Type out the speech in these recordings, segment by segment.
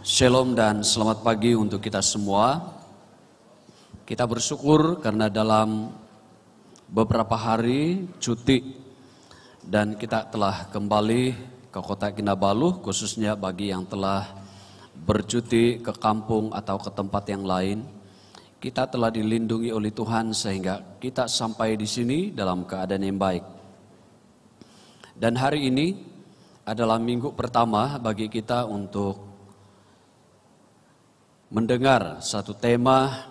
Shalom dan selamat pagi untuk kita semua. Kita bersyukur karena dalam beberapa hari cuti dan kita telah kembali ke kota Kinabalu, khususnya bagi yang telah bercuti ke kampung atau ke tempat yang lain. Kita telah dilindungi oleh Tuhan sehingga kita sampai di sini dalam keadaan yang baik. Dan hari ini adalah minggu pertama bagi kita untuk mendengar satu tema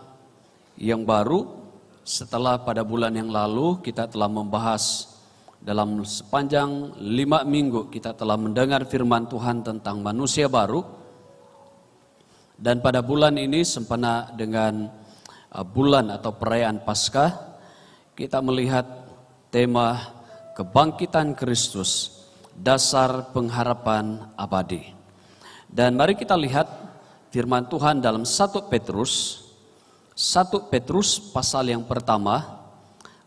yang baru setelah pada bulan yang lalu kita telah membahas dalam sepanjang 5 minggu kita telah mendengar firman Tuhan tentang manusia baru. Dan pada bulan ini sempena dengan bulan atau perayaan Paskah, kita melihat tema kebangkitan Kristus, dasar pengharapan abadi. Dan mari kita lihat firman Tuhan dalam 1 Petrus pasal yang pertama,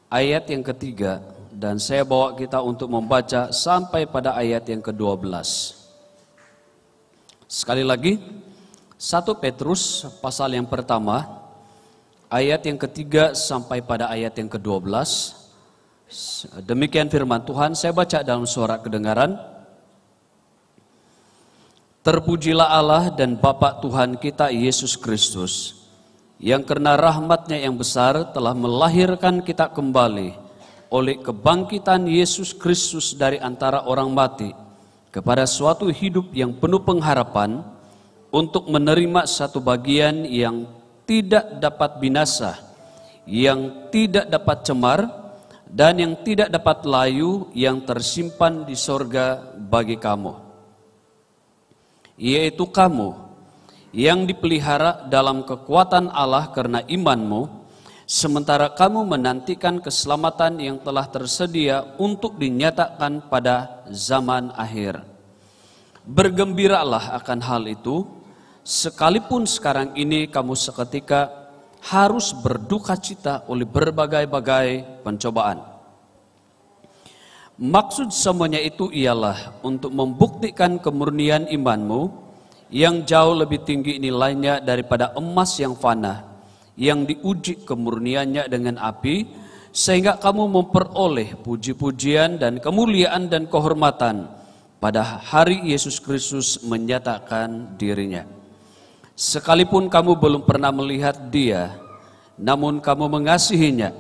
ayat yang ketiga, dan saya bawa kita untuk membaca sampai pada ayat yang ke-12. Sekali lagi, 1 Petrus pasal yang pertama, ayat yang ketiga sampai pada ayat yang ke-12. Demikian firman Tuhan, saya baca dalam suara kedengaran. Terpujilah Allah dan Bapa Tuhan kita Yesus Kristus, yang karena rahmat-Nya yang besar telah melahirkan kita kembali oleh kebangkitan Yesus Kristus dari antara orang mati kepada suatu hidup yang penuh pengharapan, untuk menerima satu bagian yang tidak dapat binasa, yang tidak dapat cemar, dan yang tidak dapat layu, yang tersimpan di sorga bagi kamu, yaitu kamu yang dipelihara dalam kekuatan Allah karena imanmu, sementara kamu menantikan keselamatan yang telah tersedia untuk dinyatakan pada zaman akhir. Bergembiralah akan hal itu, sekalipun sekarang ini kamu seketika harus berduka cita oleh berbagai-bagai pencobaan. Maksud semuanya itu ialah untuk membuktikan kemurnian imanmu yang jauh lebih tinggi nilainya daripada emas yang fana, yang diuji kemurniannya dengan api, sehingga kamu memperoleh puji-pujian dan kemuliaan dan kehormatan pada hari Yesus Kristus menyatakan dirinya. Sekalipun kamu belum pernah melihat Dia, namun kamu mengasihinya,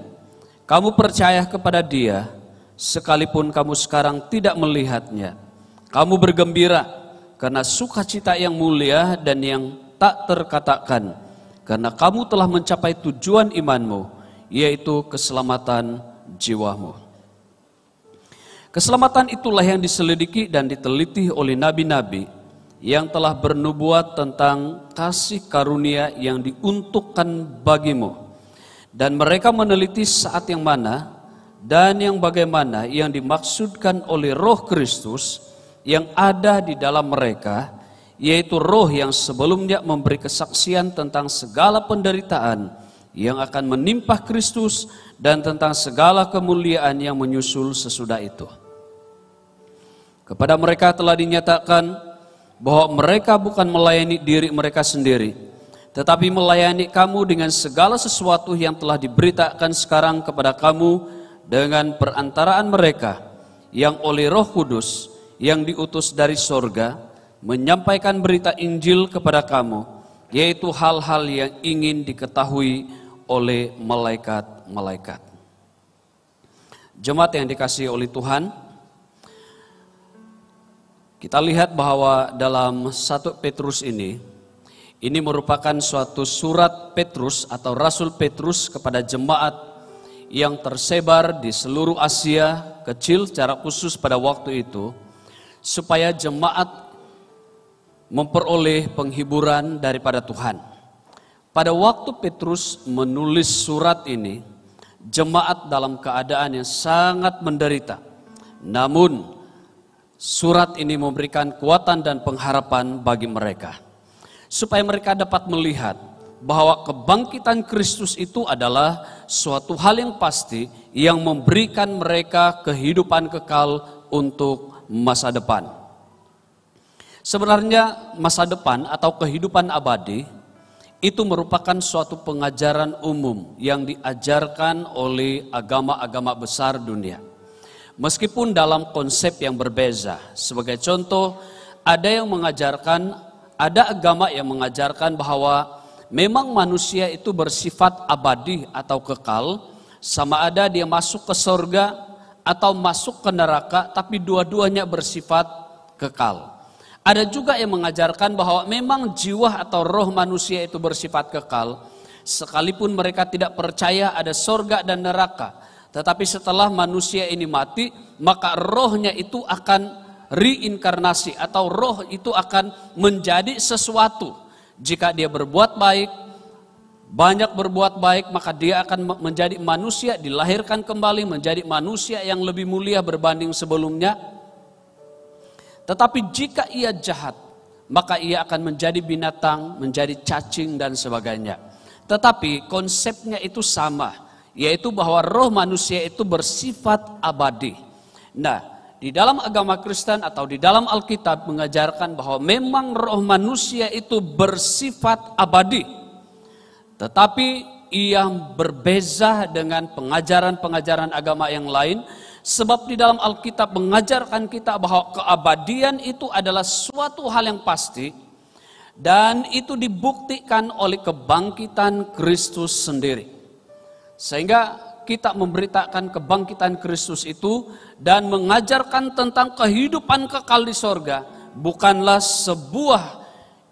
kamu percaya kepada Dia. Sekalipun kamu sekarang tidak melihatnya, kamu bergembira karena sukacita yang mulia dan yang tak terkatakan, karena kamu telah mencapai tujuan imanmu, yaitu keselamatan jiwamu. Keselamatan itulah yang diselidiki dan diteliti oleh nabi-nabi yang telah bernubuat tentang kasih karunia yang diuntukkan bagimu. Dan mereka meneliti saat yang mana dan yang bagaimana yang dimaksudkan oleh Roh Kristus yang ada di dalam mereka, yaitu Roh yang sebelumnya memberi kesaksian tentang segala penderitaan yang akan menimpa Kristus dan tentang segala kemuliaan yang menyusul sesudah itu. Kepada mereka telah dinyatakan bahwa mereka bukan melayani diri mereka sendiri, tetapi melayani kamu dengan segala sesuatu yang telah diberitakan sekarang kepada kamu dengan perantaraan mereka yang oleh Roh Kudus yang diutus dari sorga menyampaikan berita Injil kepada kamu, yaitu hal-hal yang ingin diketahui oleh malaikat-malaikat. Jemaat yang dikasihi oleh Tuhan, kita lihat bahwa dalam 1 Petrus ini merupakan suatu surat Petrus atau Rasul Petrus kepada jemaat yang tersebar di seluruh Asia kecil secara khusus pada waktu itu, supaya jemaat memperoleh penghiburan daripada Tuhan. Pada waktu Petrus menulis surat ini, jemaat dalam keadaan yang sangat menderita. Namun surat ini memberikan kekuatan dan pengharapan bagi mereka, supaya mereka dapat melihat bahwa kebangkitan Kristus itu adalah suatu hal yang pasti yang memberikan mereka kehidupan kekal untuk masa depan. Sebenarnya masa depan atau kehidupan abadi itu merupakan suatu pengajaran umum yang diajarkan oleh agama-agama besar dunia. Meskipun dalam konsep yang berbeza. Sebagai contoh, ada agama yang mengajarkan bahwa memang manusia itu bersifat abadi atau kekal, sama ada dia masuk ke surga atau masuk ke neraka, tapi dua-duanya bersifat kekal. Ada juga yang mengajarkan bahwa memang jiwa atau roh manusia itu bersifat kekal, sekalipun mereka tidak percaya ada surga dan neraka. Tetapi setelah manusia ini mati, maka rohnya itu akan reinkarnasi atau roh itu akan menjadi sesuatu. Jika dia berbuat baik, banyak berbuat baik, maka dia akan menjadi manusia, dilahirkan kembali menjadi manusia yang lebih mulia berbanding sebelumnya. Tetapi jika ia jahat, maka ia akan menjadi binatang, menjadi cacing dan sebagainya. Tetapi konsepnya itu sama, yaitu bahwa roh manusia itu bersifat abadi. Nah, di dalam agama Kristen atau di dalam Alkitab mengajarkan bahwa memang roh manusia itu bersifat abadi. Tetapi ia berbeza dengan pengajaran-pengajaran agama yang lain. Sebab di dalam Alkitab mengajarkan kita bahwa keabadian itu adalah suatu hal yang pasti. Dan itu dibuktikan oleh kebangkitan Kristus sendiri. Sehingga kita memberitakan kebangkitan Kristus itu dan mengajarkan tentang kehidupan kekal di sorga. Bukanlah sebuah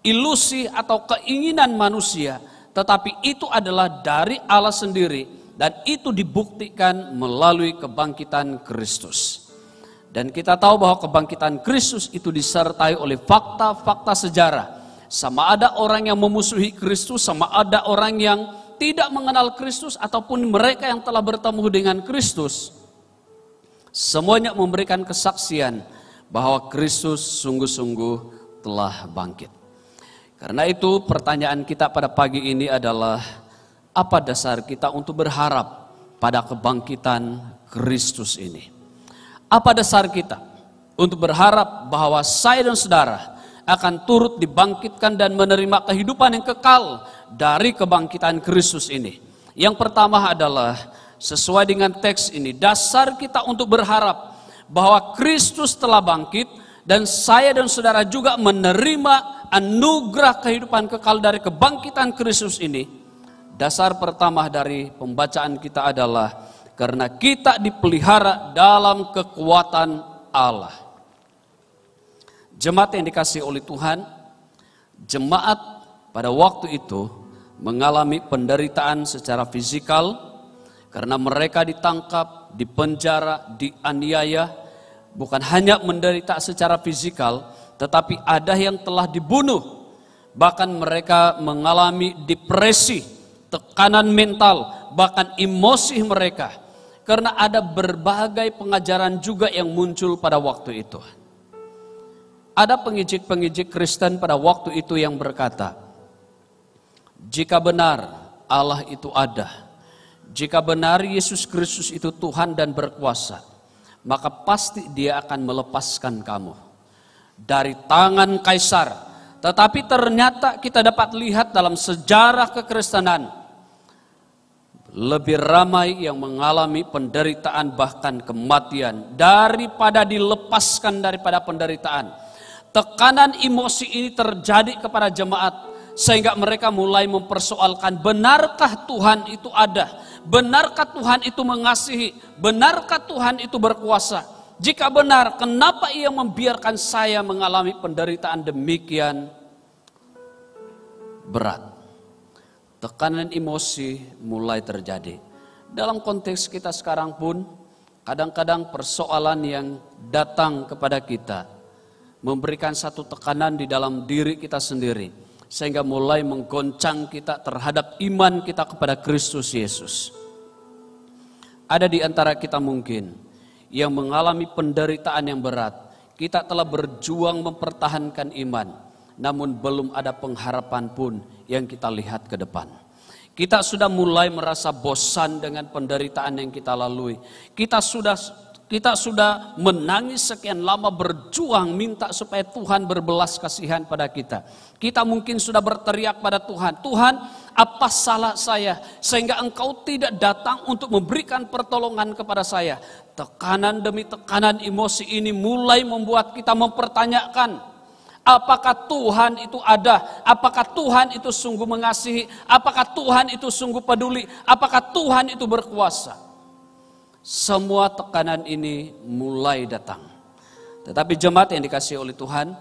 ilusi atau keinginan manusia. Tetapi itu adalah dari Allah sendiri. Dan itu dibuktikan melalui kebangkitan Kristus. Dan kita tahu bahwa kebangkitan Kristus itu disertai oleh fakta-fakta sejarah. Sama ada orang yang memusuhi Kristus, sama ada orang yang tidak mengenal Kristus, ataupun mereka yang telah bertemu dengan Kristus. Semuanya memberikan kesaksian bahwa Kristus sungguh-sungguh telah bangkit. Karena itu pertanyaan kita pada pagi ini adalah, apa dasar kita untuk berharap pada kebangkitan Kristus ini? Apa dasar kita untuk berharap bahwa saya dan saudara akan turut dibangkitkan dan menerima kehidupan yang kekal dari kebangkitan Kristus ini? Yang pertama adalah sesuai dengan teks ini, dasar kita untuk berharap bahwa Kristus telah bangkit dan saya dan saudara juga menerima anugerah kehidupan kekal dari kebangkitan Kristus ini. Dasar pertama dari pembacaan kita adalah karena kita dipelihara dalam kekuatan Allah. Jemaat yang dikasihi oleh Tuhan, jemaat pada waktu itu mengalami penderitaan secara fisikal karena mereka ditangkap, dipenjara, dianiaya. Bukan hanya menderita secara fisikal, tetapi ada yang telah dibunuh. Bahkan mereka mengalami depresi, tekanan mental, bahkan emosi mereka. Karena ada berbagai pengajaran juga yang muncul pada waktu itu. Ada pengijik-pengijik Kristen pada waktu itu yang berkata, jika benar Allah itu ada, jika benar Yesus Kristus itu Tuhan dan berkuasa, maka pasti dia akan melepaskan kamu dari tangan kaisar. Tetapi ternyata kita dapat lihat dalam sejarah kekristenan, lebih ramai yang mengalami penderitaan bahkan kematian daripada dilepaskan daripada penderitaan. Tekanan emosi ini terjadi kepada jemaat sehingga mereka mulai mempersoalkan, benarkah Tuhan itu ada? Benarkah Tuhan itu mengasihi? Benarkah Tuhan itu berkuasa? Jika benar, kenapa ia membiarkan saya mengalami penderitaan demikian berat? Tekanan emosi mulai terjadi. Dalam konteks kita sekarang pun, kadang-kadang persoalan yang datang kepada kita memberikan satu tekanan di dalam diri kita sendiri, sehingga mulai menggoncang kita terhadap iman kita kepada Kristus Yesus. Ada di antara kita mungkin yang mengalami penderitaan yang berat. Kita telah berjuang mempertahankan iman, namun belum ada pengharapan pun yang kita lihat ke depan. Kita sudah mulai merasa bosan dengan penderitaan yang kita lalui. Kita sudah Kita sudah menangis sekian lama, berjuang minta supaya Tuhan berbelas kasihan pada kita. Kita mungkin sudah berteriak pada Tuhan, Tuhan, apa salah saya sehingga Engkau tidak datang untuk memberikan pertolongan kepada saya. Tekanan demi tekanan emosi ini mulai membuat kita mempertanyakan, apakah Tuhan itu ada? Apakah Tuhan itu sungguh mengasihi? Apakah Tuhan itu sungguh peduli? Apakah Tuhan itu berkuasa? Semua tekanan ini mulai datang. Tetapi jemaat yang dikasihi oleh Tuhan,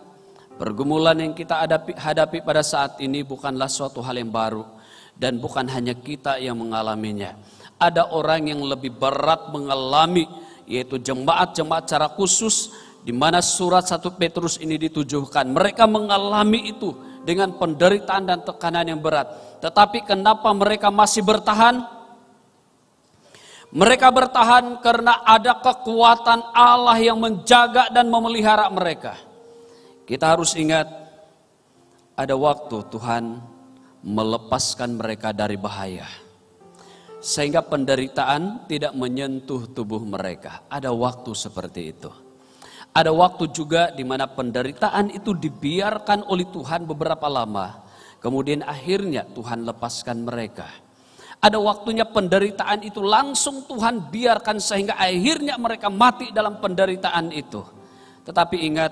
pergumulan yang kita hadapi pada saat ini bukanlah suatu hal yang baru. Dan bukan hanya kita yang mengalaminya. Ada orang yang lebih berat mengalami, yaitu jemaat-jemaat secara khusus, di mana surat 1 Petrus ini ditujukan. Mereka mengalami itu dengan penderitaan dan tekanan yang berat. Tetapi kenapa mereka masih bertahan? Mereka bertahan karena ada kekuatan Allah yang menjaga dan memelihara mereka. Kita harus ingat, ada waktu Tuhan melepaskan mereka dari bahaya, sehingga penderitaan tidak menyentuh tubuh mereka. Ada waktu seperti itu. Ada waktu juga di mana penderitaan itu dibiarkan oleh Tuhan beberapa lama. Kemudian akhirnya Tuhan lepaskan mereka. Ada waktunya penderitaan itu langsung Tuhan biarkan sehingga akhirnya mereka mati dalam penderitaan itu. Tetapi ingat,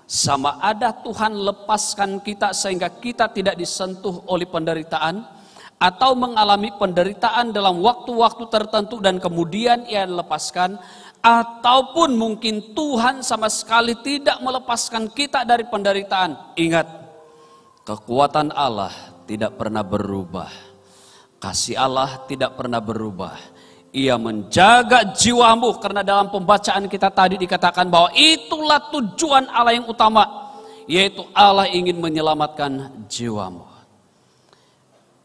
sama ada Tuhan lepaskan kita sehingga kita tidak disentuh oleh penderitaan, atau mengalami penderitaan dalam waktu-waktu tertentu dan kemudian Ia lepaskan, ataupun mungkin Tuhan sama sekali tidak melepaskan kita dari penderitaan. Ingat, kekuatan Allah tidak pernah berubah. Kasih Allah tidak pernah berubah. Ia menjaga jiwamu, karena dalam pembacaan kita tadi dikatakan bahwa itulah tujuan Allah yang utama, yaitu Allah ingin menyelamatkan jiwamu.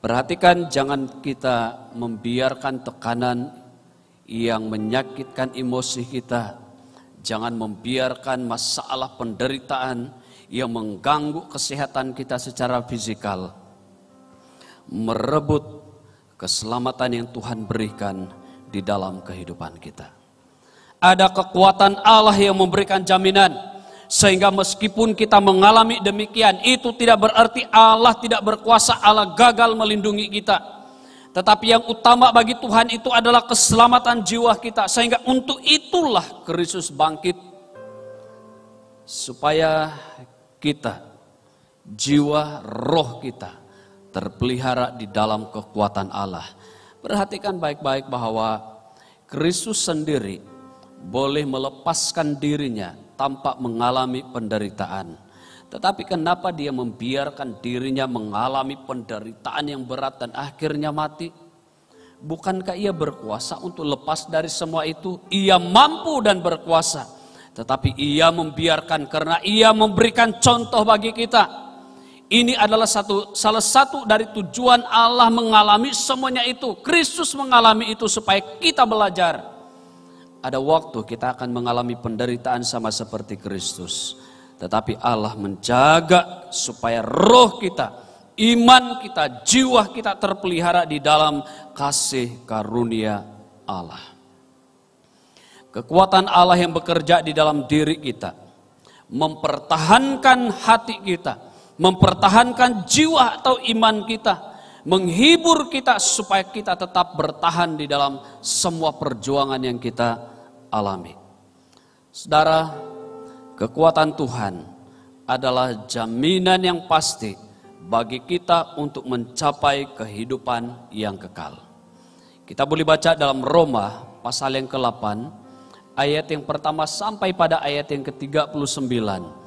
Perhatikan, jangan kita membiarkan tekanan yang menyakitkan emosi kita. Jangan membiarkan masalah penderitaan yang mengganggu kesehatan kita secara fisikal merebut keselamatan yang Tuhan berikan di dalam kehidupan kita. Ada kekuatan Allah yang memberikan jaminan, sehingga meskipun kita mengalami demikian, itu tidak berarti Allah tidak berkuasa, Allah gagal melindungi kita. Tetapi yang utama bagi Tuhan itu adalah keselamatan jiwa kita, sehingga untuk itulah Kristus bangkit, supaya kita, jiwa, roh kita terpelihara di dalam kekuatan Allah. Perhatikan baik-baik bahwa Kristus sendiri boleh melepaskan dirinya tanpa mengalami penderitaan. Tetapi kenapa Dia membiarkan dirinya mengalami penderitaan yang berat dan akhirnya mati? Bukankah Ia berkuasa untuk lepas dari semua itu? Ia mampu dan berkuasa. Tetapi Ia membiarkan karena Ia memberikan contoh bagi kita. Ini adalah salah satu dari tujuan Allah mengalami semuanya itu. Kristus mengalami itu supaya kita belajar. Ada waktu kita akan mengalami penderitaan sama seperti Kristus. Tetapi Allah menjaga supaya roh kita, iman kita, jiwa kita terpelihara di dalam kasih karunia Allah. Kekuatan Allah yang bekerja di dalam diri kita, mempertahankan hati kita, mempertahankan jiwa atau iman kita, menghibur kita supaya kita tetap bertahan di dalam semua perjuangan yang kita alami. Saudara, kekuatan Tuhan adalah jaminan yang pasti bagi kita untuk mencapai kehidupan yang kekal. Kita boleh baca dalam Roma pasal yang ke-8, ayat yang pertama sampai pada ayat yang ke-39.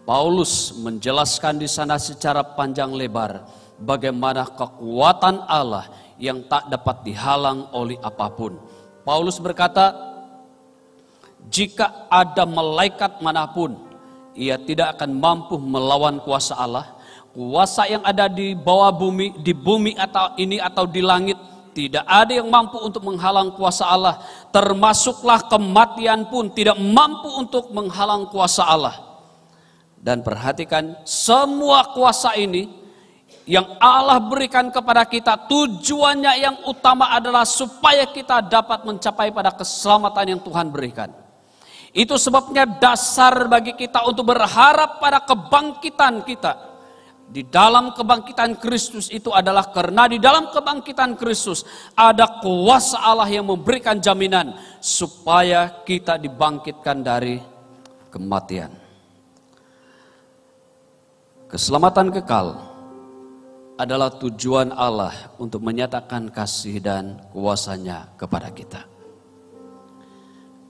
Paulus menjelaskan di sana secara panjang lebar bagaimana kekuatan Allah yang tak dapat dihalang oleh apapun. Paulus berkata, jika ada malaikat manapun, ia tidak akan mampu melawan kuasa Allah. Kuasa yang ada di bawah bumi, di bumi atau ini atau di langit, tidak ada yang mampu untuk menghalang kuasa Allah. Termasuklah kematian pun tidak mampu untuk menghalang kuasa Allah. Dan perhatikan, semua kuasa ini yang Allah berikan kepada kita, tujuannya yang utama adalah supaya kita dapat mencapai pada keselamatan yang Tuhan berikan. Itu sebabnya dasar bagi kita untuk berharap pada kebangkitan kita. Di dalam kebangkitan Kristus itu adalah karena di dalam kebangkitan Kristus ada kuasa Allah yang memberikan jaminan supaya kita dibangkitkan dari kematian. Keselamatan kekal adalah tujuan Allah untuk menyatakan kasih dan kuasa-Nya kepada kita.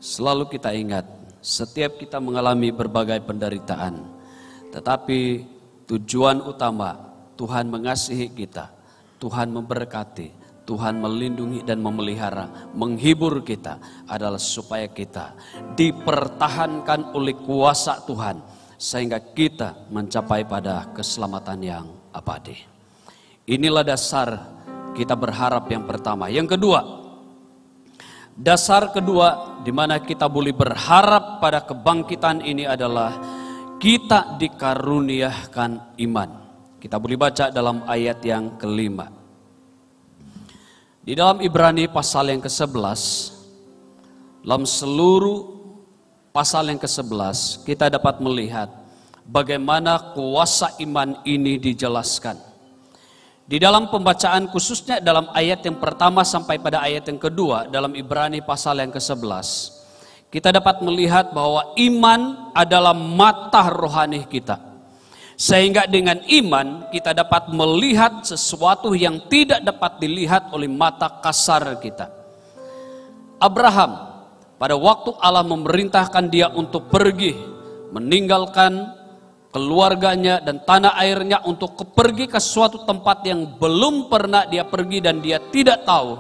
Selalu kita ingat, setiap kita mengalami berbagai penderitaan, tetapi tujuan utama Tuhan mengasihi kita, Tuhan memberkati, Tuhan melindungi dan memelihara, menghibur kita adalah supaya kita dipertahankan oleh kuasa Tuhan sehingga kita mencapai pada keselamatan yang abadi. Inilah dasar kita berharap yang pertama. Yang kedua, dasar kedua di mana kita boleh berharap pada kebangkitan ini adalah kita dikaruniakan iman. Kita boleh baca dalam ayat yang kelima. Di dalam Ibrani pasal yang ke-11, dalam seluruh pasal yang ke-11 kita dapat melihat bagaimana kuasa iman ini dijelaskan. Di dalam pembacaan khususnya dalam ayat yang pertama sampai pada ayat yang kedua dalam Ibrani pasal yang ke-11, kita dapat melihat bahwa iman adalah mata rohani kita. Sehingga dengan iman kita dapat melihat sesuatu yang tidak dapat dilihat oleh mata kasar kita. Abraham, pada waktu Allah memerintahkan dia untuk pergi, meninggalkan keluarganya dan tanah airnya untuk pergi ke suatu tempat yang belum pernah dia pergi dan dia tidak tahu.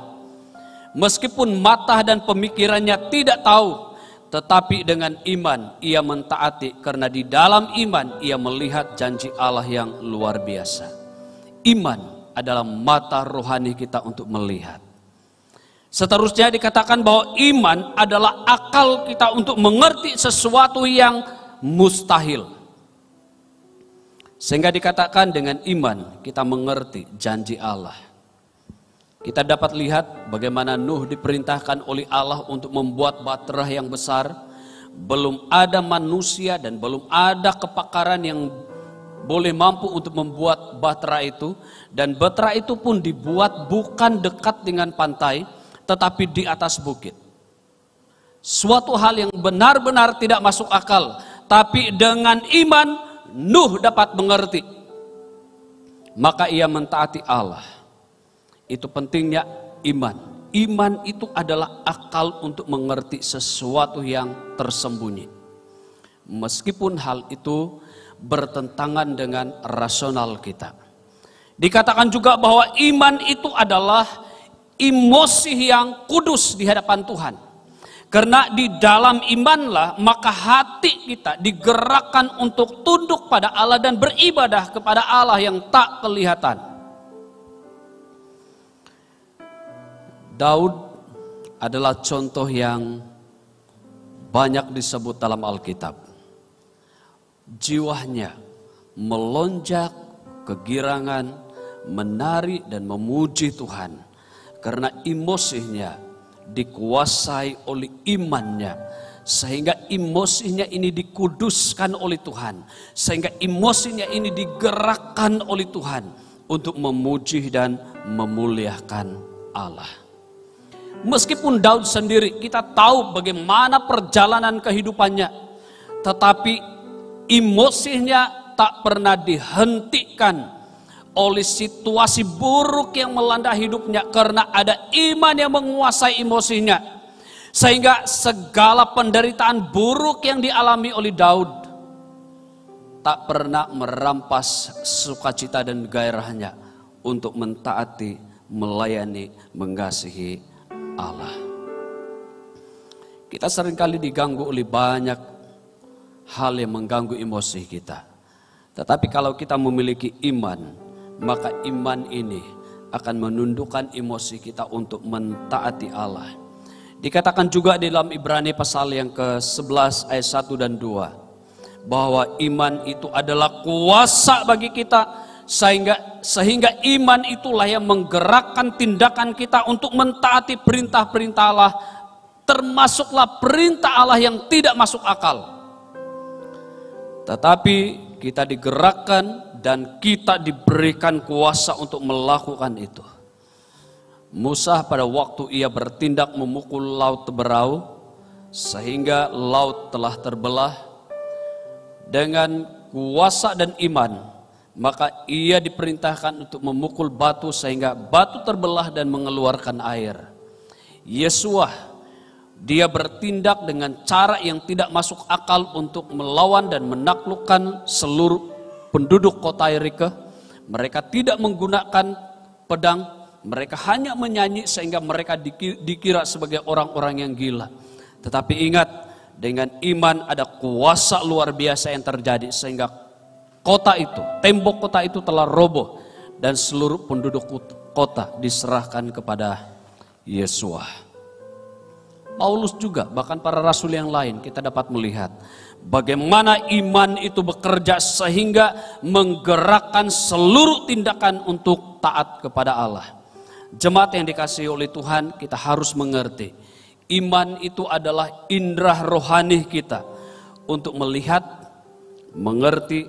Meskipun mata dan pemikirannya tidak tahu, tetapi dengan iman ia mentaati karena di dalam iman ia melihat janji Allah yang luar biasa. Iman adalah mata rohani kita untuk melihat. Seterusnya dikatakan bahwa iman adalah akal kita untuk mengerti sesuatu yang mustahil. Sehingga dikatakan dengan iman kita mengerti janji Allah. Kita dapat lihat bagaimana Nuh diperintahkan oleh Allah untuk membuat bahtera yang besar. Belum ada manusia dan belum ada kepakaran yang boleh mampu untuk membuat bahtera itu. Dan bahtera itu pun dibuat bukan dekat dengan pantai, tetapi di atas bukit. Suatu hal yang benar-benar tidak masuk akal. Tapi dengan iman Nuh dapat mengerti. Maka ia mentaati Allah. Itu pentingnya iman. Iman itu adalah akal untuk mengerti sesuatu yang tersembunyi. Meskipun hal itu bertentangan dengan rasional kita. Dikatakan juga bahwa iman itu adalah emosi yang kudus di hadapan Tuhan. Karena di dalam imanlah maka hati kita digerakkan untuk tunduk pada Allah dan beribadah kepada Allah yang tak kelihatan. Daud adalah contoh yang banyak disebut dalam Alkitab. Jiwanya melonjak, kegirangan, menari dan memuji Tuhan. Karena emosinya dikuasai oleh imannya. Sehingga emosinya ini dikuduskan oleh Tuhan. Sehingga emosinya ini digerakkan oleh Tuhan untuk memuji dan memuliakan Allah. Meskipun Daud sendiri kita tahu bagaimana perjalanan kehidupannya, tetapi emosinya tak pernah dihentikan oleh situasi buruk yang melanda hidupnya karena ada iman yang menguasai emosinya. Sehingga segala penderitaan buruk yang dialami oleh Daud tak pernah merampas sukacita dan gairahnya untuk mentaati, melayani, mengasihi Allah. Kita seringkali diganggu oleh banyak hal yang mengganggu emosi kita. Tetapi kalau kita memiliki iman, maka iman ini akan menundukkan emosi kita untuk mentaati Allah. Dikatakan juga di dalam Ibrani pasal yang ke-11 ayat 1 dan 2 bahwa iman itu adalah kuasa bagi kita. Sehingga iman itulah yang menggerakkan tindakan kita untuk mentaati perintah-perintah Allah termasuklah perintah Allah yang tidak masuk akal. Tetapi kita digerakkan dan kita diberikan kuasa untuk melakukan itu. Musa pada waktu ia bertindak memukul laut berau, sehingga laut telah terbelah, dengan kuasa dan iman, maka ia diperintahkan untuk memukul batu sehingga batu terbelah dan mengeluarkan air. Yesua, dia bertindak dengan cara yang tidak masuk akal untuk melawan dan menaklukkan seluruh penduduk kota Yeriko. Mereka tidak menggunakan pedang, mereka hanya menyanyi sehingga mereka dikira sebagai orang-orang yang gila. Tetapi ingat, dengan iman ada kuasa luar biasa yang terjadi sehingga kota itu, tembok kota itu telah roboh dan seluruh penduduk kota diserahkan kepada Yesua. Paulus juga, bahkan para rasul yang lain, kita dapat melihat bagaimana iman itu bekerja sehingga menggerakkan seluruh tindakan untuk taat kepada Allah. Jemaat yang dikasihi oleh Tuhan, kita harus mengerti, iman itu adalah indera rohani kita untuk melihat, mengerti,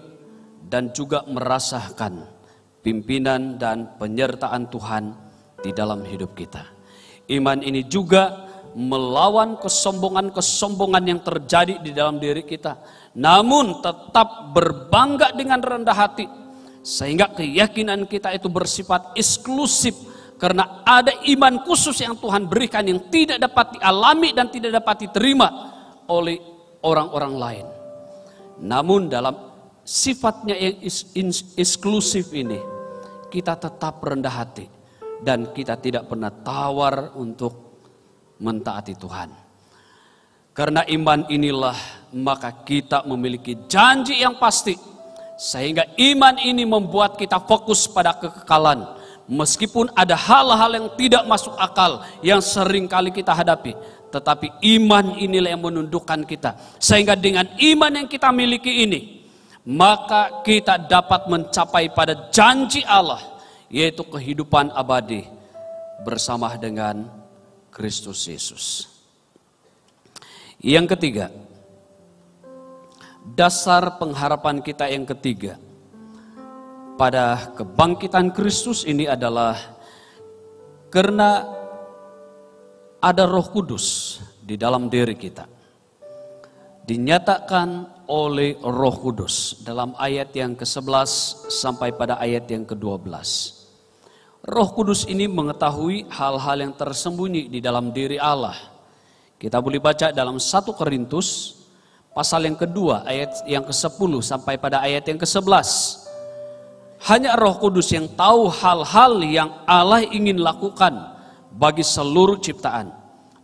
dan juga merasakan pimpinan dan penyertaan Tuhan di dalam hidup kita. Iman ini juga melawan kesombongan-kesombongan yang terjadi di dalam diri kita, namun tetap berbangga dengan rendah hati, sehingga keyakinan kita itu bersifat eksklusif, karena ada iman khusus yang Tuhan berikan yang tidak dapat dialami dan tidak dapat diterima oleh orang-orang lain. Namun dalam sifatnya yang eksklusif ini, kita tetap rendah hati dan kita tidak pernah tawar untuk mentaati Tuhan. Karena iman inilah maka kita memiliki janji yang pasti, sehingga iman ini membuat kita fokus pada kekekalan. Meskipun ada hal-hal yang tidak masuk akal yang sering kali kita hadapi, tetapi iman inilah yang menundukkan kita, sehingga dengan iman yang kita miliki ini, maka kita dapat mencapai pada janji Allah, yaitu kehidupan abadi bersama dengan Kristus Yesus. Yang ketiga, dasar pengharapan kita yang ketiga pada kebangkitan Kristus ini adalah karena ada Roh Kudus di dalam diri kita. Dinyatakan oleh Roh Kudus dalam ayat yang ke-11 sampai pada ayat yang ke-12. Roh Kudus ini mengetahui hal-hal yang tersembunyi di dalam diri Allah. Kita boleh baca dalam 1 Korintus pasal yang kedua ayat yang ke-10 sampai pada ayat yang ke-11. Hanya Roh Kudus yang tahu hal-hal yang Allah ingin lakukan bagi seluruh ciptaan.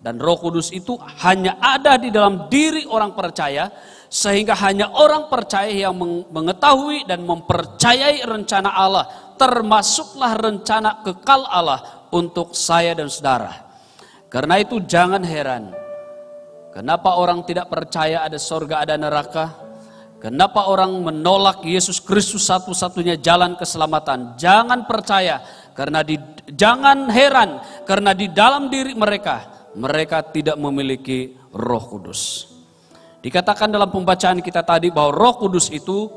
Dan Roh Kudus itu hanya ada di dalam diri orang percaya, sehingga hanya orang percaya yang mengetahui dan mempercayai rencana Allah, termasuklah rencana kekal Allah untuk saya dan saudara. Karena itu jangan heran, kenapa orang tidak percaya ada surga, ada neraka. Kenapa orang menolak Yesus Kristus satu-satunya jalan keselamatan. Jangan percaya, jangan heran, karena di dalam diri mereka tidak memiliki Roh Kudus. Dikatakan dalam pembacaan kita tadi bahwa Roh Kudus itu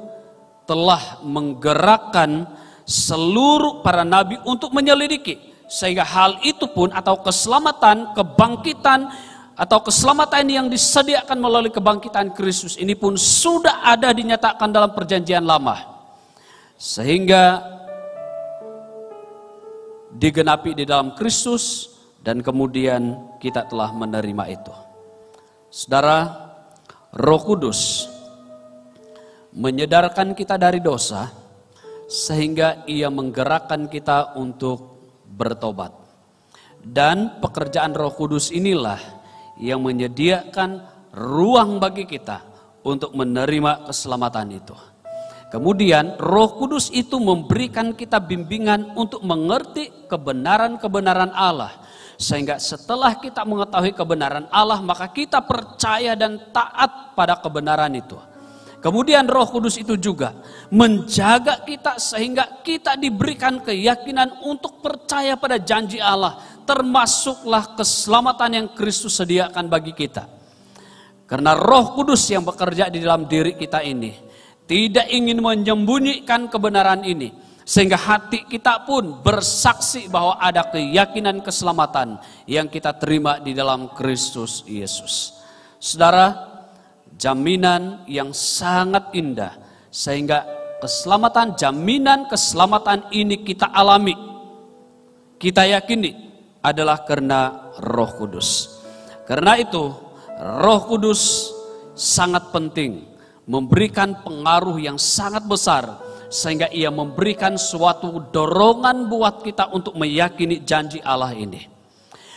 telah menggerakkan seluruh para nabi untuk menyelidiki, sehingga hal itu pun atau keselamatan, kebangkitan atau keselamatan yang disediakan melalui kebangkitan Kristus ini pun sudah ada dinyatakan dalam perjanjian lama, sehingga digenapi di dalam Kristus. Dan kemudian kita telah menerima itu. Saudara, Roh Kudus menyadarkan kita dari dosa, sehingga ia menggerakkan kita untuk bertobat. Dan pekerjaan Roh Kudus inilah yang menyediakan ruang bagi kita untuk menerima keselamatan itu. Kemudian Roh Kudus itu memberikan kita bimbingan untuk mengerti kebenaran-kebenaran Allah. Sehingga setelah kita mengetahui kebenaran Allah, maka kita percaya dan taat pada kebenaran itu. Kemudian Roh Kudus itu juga menjaga kita sehingga kita diberikan keyakinan untuk percaya pada janji Allah, termasuklah keselamatan yang Kristus sediakan bagi kita. Karena Roh Kudus yang bekerja di dalam diri kita ini tidak ingin menyembunyikan kebenaran ini, sehingga hati kita pun bersaksi bahwa ada keyakinan keselamatan yang kita terima di dalam Kristus Yesus. Saudara, jaminan yang sangat indah, sehingga jaminan keselamatan ini kita alami, kita yakini adalah karena Roh Kudus. Karena itu Roh Kudus sangat penting, memberikan pengaruh yang sangat besar, sehingga ia memberikan suatu dorongan buat kita untuk meyakini janji Allah ini.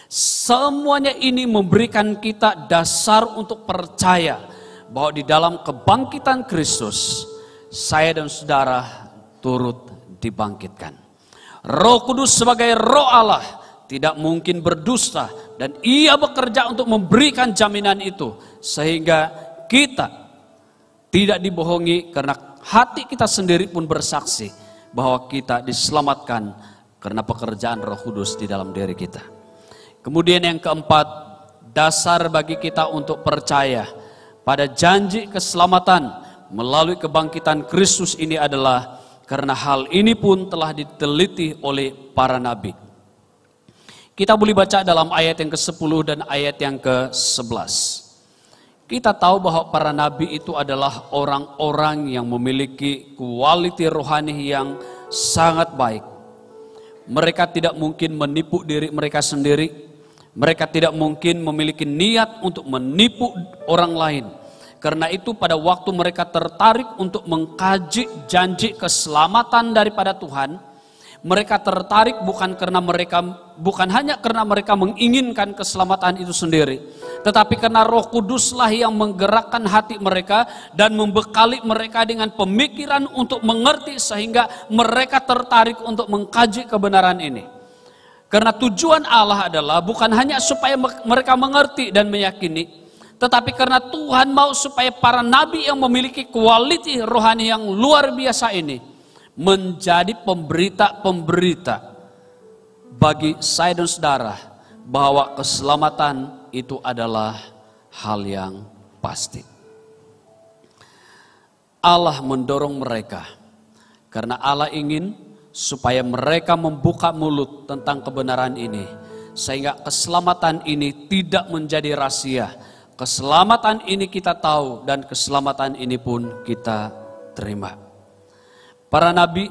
Semuanya ini memberikan kita dasar untuk percaya bahwa di dalam kebangkitan Kristus, saya dan saudara turut dibangkitkan. Roh Kudus sebagai Roh Allah tidak mungkin berdusta, dan ia bekerja untuk memberikan jaminan itu, sehingga kita tidak dibohongi, karena hati kita sendiri pun bersaksi bahwa kita diselamatkan karena pekerjaan Roh Kudus di dalam diri kita. Kemudian yang keempat, dasar bagi kita untuk percaya pada janji keselamatan melalui kebangkitan Kristus ini adalah karena hal ini pun telah diteliti oleh para nabi. Kita boleh baca dalam ayat yang ke-10 dan ayat yang ke-11. Kita tahu bahwa para nabi itu adalah orang-orang yang memiliki kualitas rohani yang sangat baik. Mereka tidak mungkin menipu diri mereka sendiri. Mereka tidak mungkin memiliki niat untuk menipu orang lain. Karena itu pada waktu mereka tertarik untuk mengkaji janji keselamatan daripada Tuhan, mereka tertarik bukan hanya karena mereka menginginkan keselamatan itu sendiri, tetapi karena Roh Kuduslah yang menggerakkan hati mereka dan membekali mereka dengan pemikiran untuk mengerti, sehingga mereka tertarik untuk mengkaji kebenaran ini. Karena tujuan Allah adalah bukan hanya supaya mereka mengerti dan meyakini, tetapi karena Tuhan mau supaya para nabi yang memiliki kualitas rohani yang luar biasa ini menjadi pemberita-pemberita bagi saya dan saudara bahwa keselamatan itu adalah hal yang pasti. Allah mendorong mereka karena Allah ingin supaya mereka membuka mulut tentang kebenaran ini, sehingga keselamatan ini tidak menjadi rahasia. Keselamatan ini kita tahu dan keselamatan ini pun kita terima. Para nabi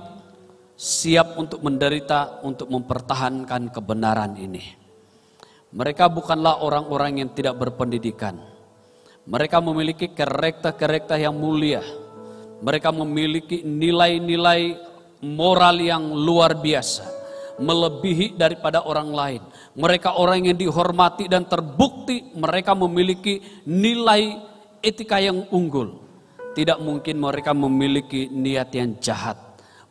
siap untuk menderita untuk mempertahankan kebenaran ini. Mereka bukanlah orang-orang yang tidak berpendidikan. Mereka memiliki karakter-karakter yang mulia. Mereka memiliki nilai-nilai moral yang luar biasa, melebihi daripada orang lain. Mereka orang yang dihormati dan terbukti mereka memiliki nilai etika yang unggul. Tidak mungkin mereka memiliki niat yang jahat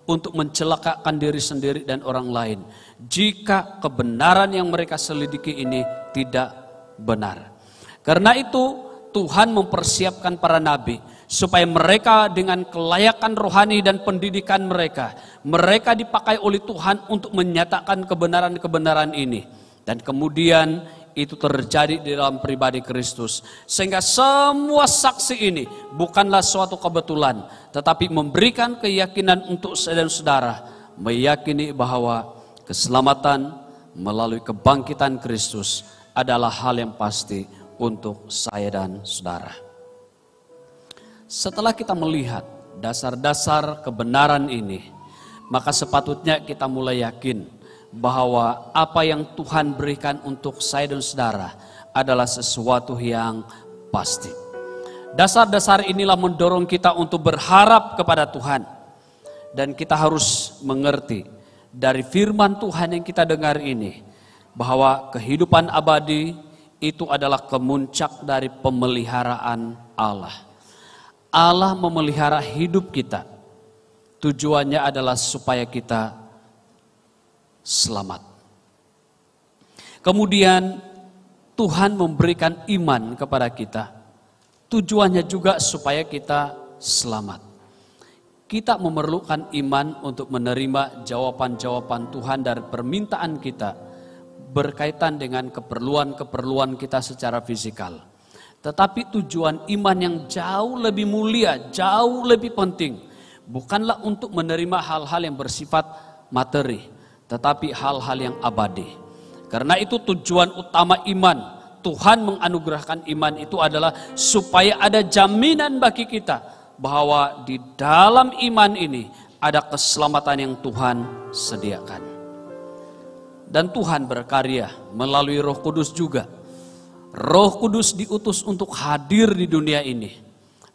untuk mencelakakan diri sendiri dan orang lain, jika kebenaran yang mereka selidiki ini tidak benar. Karena itu Tuhan mempersiapkan para nabi supaya mereka dengan kelayakan rohani dan pendidikan mereka dipakai oleh Tuhan untuk menyatakan kebenaran-kebenaran ini. Dan kemudian itu terjadi di dalam pribadi Kristus. Sehingga semua saksi ini bukanlah suatu kebetulan, tetapi memberikan keyakinan untuk saya dan saudara meyakini bahwa keselamatan melalui kebangkitan Kristus adalah hal yang pasti untuk saya dan saudara. Setelah kita melihat dasar-dasar kebenaran ini, maka sepatutnya kita mulai yakin bahwa apa yang Tuhan berikan untuk saya dan saudara adalah sesuatu yang pasti. Dasar-dasar inilah mendorong kita untuk berharap kepada Tuhan. Dan kita harus mengerti dari firman Tuhan yang kita dengar ini, bahwa kehidupan abadi itu adalah kemuncak dari pemeliharaan Allah. Allah memelihara hidup kita. Tujuannya adalah supaya kita selamat. Kemudian Tuhan memberikan iman kepada kita. Tujuannya juga supaya kita selamat. Kita memerlukan iman untuk menerima jawaban-jawaban Tuhan dari permintaan kita berkaitan dengan keperluan-keperluan kita secara fisikal. Tetapi tujuan iman yang jauh lebih mulia, jauh lebih penting, bukanlah untuk menerima hal-hal yang bersifat materi, tetapi hal-hal yang abadi. Karena itu tujuan utama iman, Tuhan menganugerahkan iman itu adalah supaya ada jaminan bagi kita bahwa di dalam iman ini ada keselamatan yang Tuhan sediakan. Dan Tuhan berkarya melalui Roh Kudus juga. Roh Kudus diutus untuk hadir di dunia ini.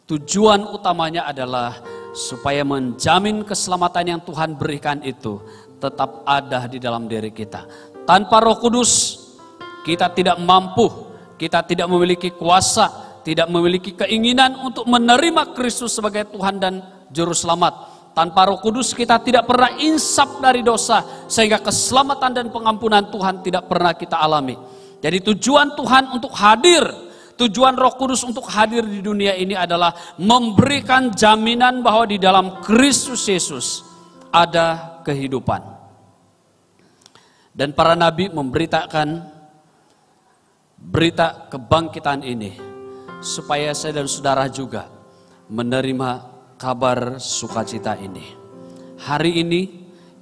Tujuan utamanya adalah supaya menjamin keselamatan yang Tuhan berikan itu tetap ada di dalam diri kita. Tanpa Roh Kudus kita tidak mampu, kita tidak memiliki kuasa, tidak memiliki keinginan untuk menerima Kristus sebagai Tuhan dan Juru Selamat. Tanpa Roh Kudus kita tidak pernah insaf dari dosa, sehingga keselamatan dan pengampunan Tuhan tidak pernah kita alami. Jadi tujuan Tuhan untuk hadir, tujuan Roh Kudus untuk hadir di dunia ini adalah memberikan jaminan bahwa di dalam Kristus Yesus ada kehidupan. Dan para nabi memberitakan berita kebangkitan ini supaya saya dan saudara juga menerima kabar sukacita ini. Hari ini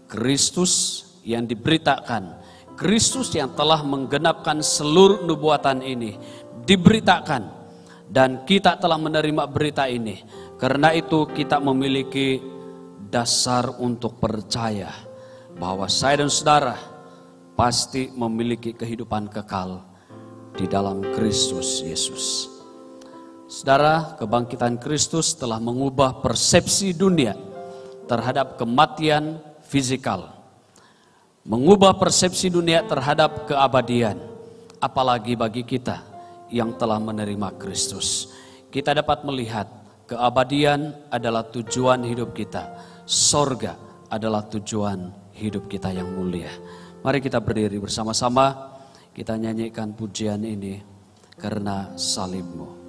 Kristus yang diberitakan, Kristus yang telah menggenapkan seluruh nubuatan ini diberitakan, dan kita telah menerima berita ini. Karena itu kita memiliki dasar untuk percaya bahwa saya dan saudara pasti memiliki kehidupan kekal di dalam Kristus Yesus. Saudara, kebangkitan Kristus telah mengubah persepsi dunia terhadap kematian fisikal, mengubah persepsi dunia terhadap keabadian, apalagi bagi kita yang telah menerima Kristus. Kita dapat melihat keabadian adalah tujuan hidup kita, sorga adalah tujuan hidup kita yang mulia. Mari kita berdiri bersama-sama, kita nyanyikan pujian ini, Karena Salibmu.